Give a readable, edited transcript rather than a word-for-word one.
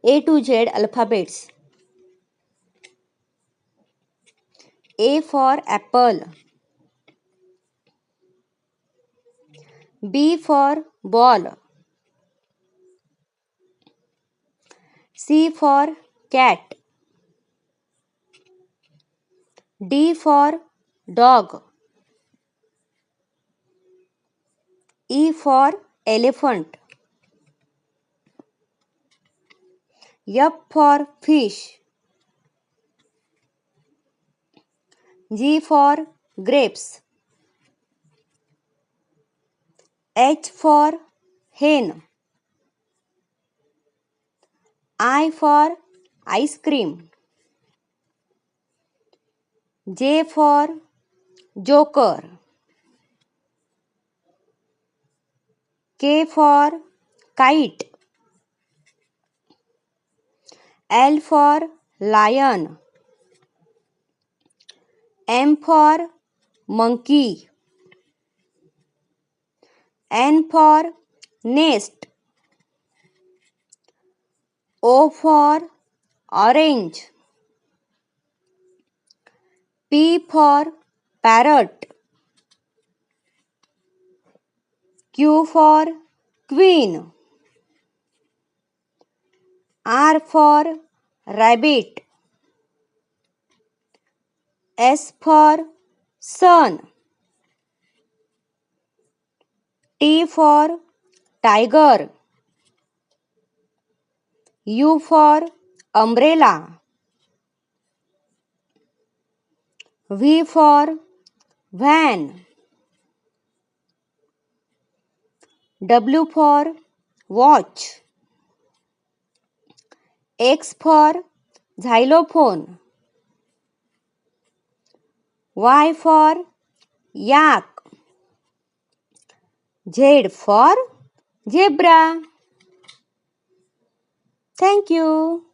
A to Z alphabets. A for apple. B for ball. C for cat. D for dog. E for elephant. F for fish. G for grapes. H for hen. I for ice cream. J for joker. K for kite. L for lion. M for monkey. N for nest. O for orange. P for parrot. Q for queen. R for rabbit. S for sun. T for tiger. U for umbrella. V for van. W for watch. X for xylophone. Y for yak. Z for zebra. Thank you.